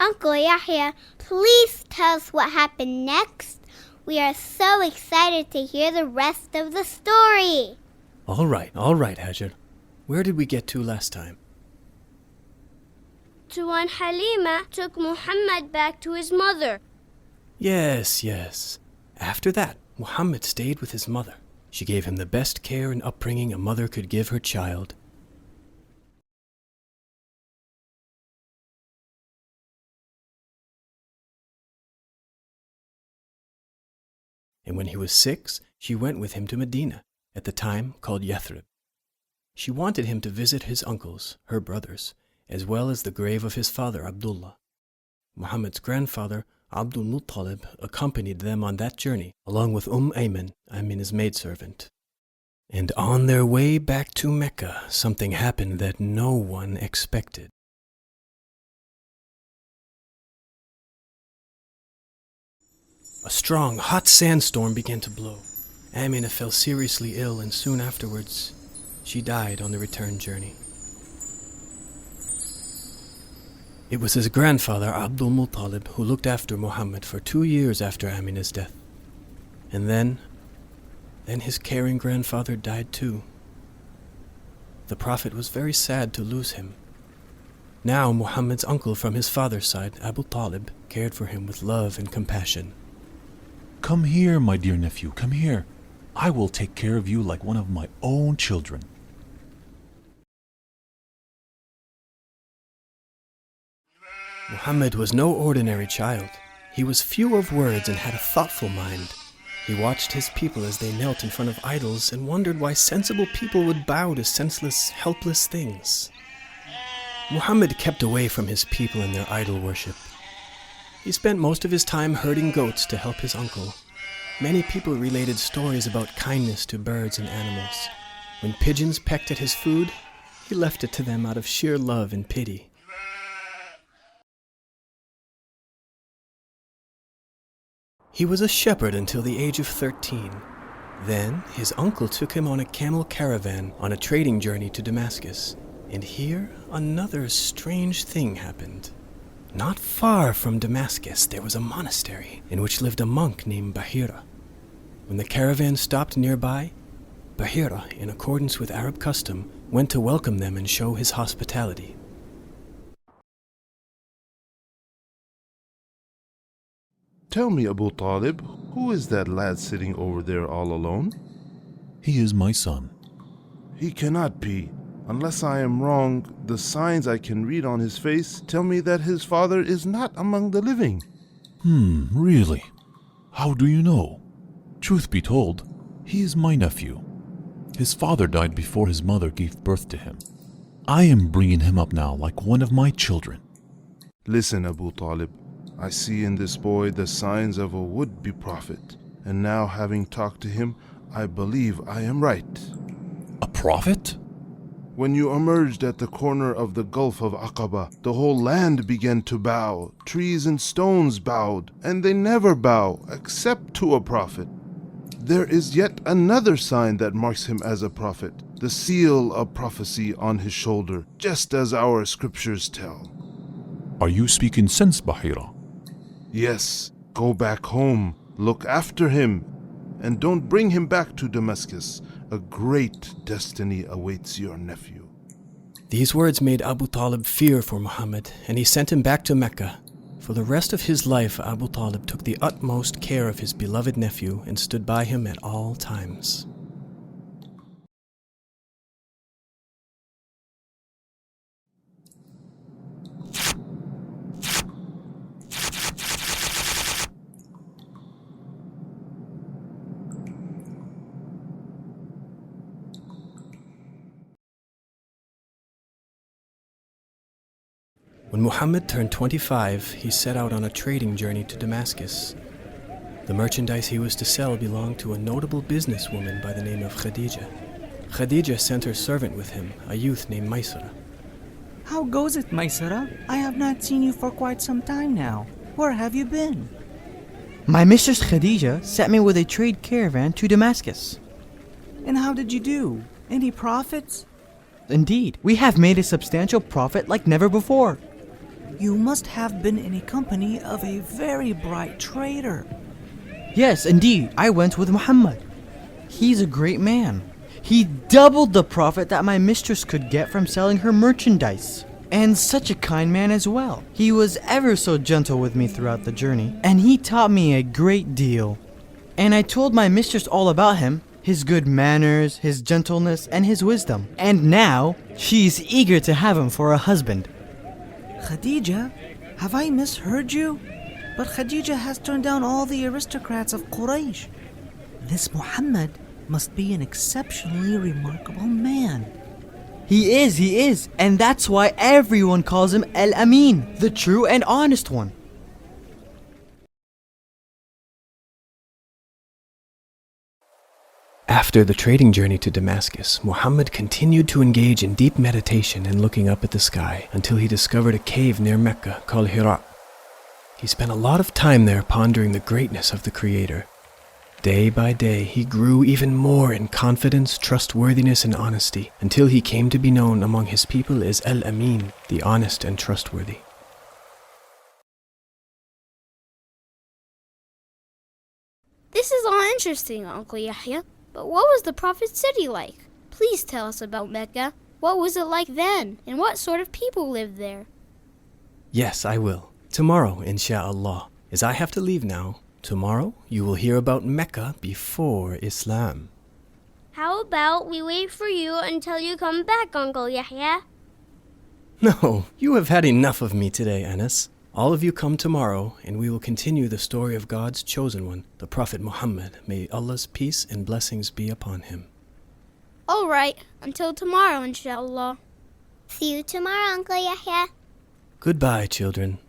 Uncle Yahya, please tell us what happened next. We are so excited to hear the rest of the story. All right, Hajar. Where did we get to last time? To when Halima took Muhammad back to his mother. Yes. After that, Muhammad stayed with his mother. She gave him the best care and upbringing a mother could give her child. And when he was 6, she went with him to Medina, at the time called Yathrib. She wanted him to visit his uncles, her brothers, as well as the grave of his father Abdullah. Muhammad's grandfather, Abdul Muttalib, accompanied them on that journey, along with Ayman, Amin's maidservant. And on their way back to Mecca, something happened that no one expected. A strong, hot sandstorm began to blow. Amina fell seriously ill, and soon afterwards, she died on the return journey. It was his grandfather, Abdul Muttalib, who looked after Muhammad for 2 years after Amina's death. And then his caring grandfather died too. The Prophet was very sad to lose him. Now Muhammad's uncle from his father's side, Abu Talib, cared for him with love and compassion. Come here, my dear nephew, come here. I will take care of you like one of my own children. Muhammad was no ordinary child. He was few of words and had a thoughtful mind. He watched his people as they knelt in front of idols and wondered why sensible people would bow to senseless, helpless things. Muhammad kept away from his people and their idol worship. He spent most of his time herding goats to help his uncle. Many people related stories about kindness to birds and animals. When pigeons pecked at his food, he left it to them out of sheer love and pity. He was a shepherd until the age of 13. Then his uncle took him on a camel caravan on a trading journey to Damascus. And here another strange thing happened. Not far from Damascus there was a monastery in which lived a monk named Bahira. When the caravan stopped nearby, Bahira, in accordance with Arab custom, went to welcome them and show his hospitality. Tell me, Abu Talib, who is that lad sitting over there all alone? He is my son. He cannot be. Unless I am wrong, the signs I can read on his face tell me that his father is not among the living. Really? How do you know? Truth be told, he is my nephew. His father died before his mother gave birth to him. I am bringing him up now like one of my children. Listen, Abu Talib. I see in this boy the signs of a would-be prophet, and now having talked to him, I believe I am right. A prophet? When you emerged at the corner of the Gulf of Aqaba, the whole land began to bow. Trees and stones bowed, and they never bow except to a prophet. There is yet another sign that marks him as a prophet, the seal of prophecy on his shoulder, just as our scriptures tell. Are you speaking sense, Bahira? Yes, go back home, look after him, and don't bring him back to Damascus. A great destiny awaits your nephew. These words made Abu Talib fear for Muhammad, and he sent him back to Mecca. For the rest of his life, Abu Talib took the utmost care of his beloved nephew and stood by him at all times. When Muhammad turned 25, he set out on a trading journey to Damascus. The merchandise he was to sell belonged to a notable businesswoman by the name of Khadija. Khadija sent her servant with him, a youth named Maysara. How goes it, Maysara? I have not seen you for quite some time now. Where have you been? My mistress Khadija sent me with a trade caravan to Damascus. And how did you do? Any profits? Indeed, we have made a substantial profit like never before. You must have been in a company of a very bright trader. Yes, indeed, I went with Muhammad. He's a great man. He doubled the profit that my mistress could get from selling her merchandise. And such a kind man as well. He was ever so gentle with me throughout the journey, and he taught me a great deal. And I told my mistress all about him, his good manners, his gentleness, and his wisdom. And now, she's eager to have him for a husband. Khadija, have I misheard you? But Khadija has turned down all the aristocrats of Quraysh. This Muhammad must be an exceptionally remarkable man. He is, and that's why everyone calls him Al-Amin, the true and honest one. After the trading journey to Damascus, Muhammad continued to engage in deep meditation and looking up at the sky until he discovered a cave near Mecca called Hira. He spent a lot of time there pondering the greatness of the Creator. Day by day, he grew even more in confidence, trustworthiness, and honesty until he came to be known among his people as Al-Amin, the honest and trustworthy. This is all interesting, Uncle Yahya. But what was the Prophet's city like? Please tell us about Mecca. What was it like then, and what sort of people lived there? Yes, I will. Tomorrow, insha'Allah. As I have to leave now, tomorrow you will hear about Mecca before Islam. How about we wait for you until you come back, Uncle Yahya? No, you have had enough of me today, Anas. All of you come tomorrow, and we will continue the story of God's chosen one, the Prophet Muhammad. May Allah's peace and blessings be upon him. All right, until tomorrow, inshallah. See you tomorrow, Uncle Yahya. Goodbye, children.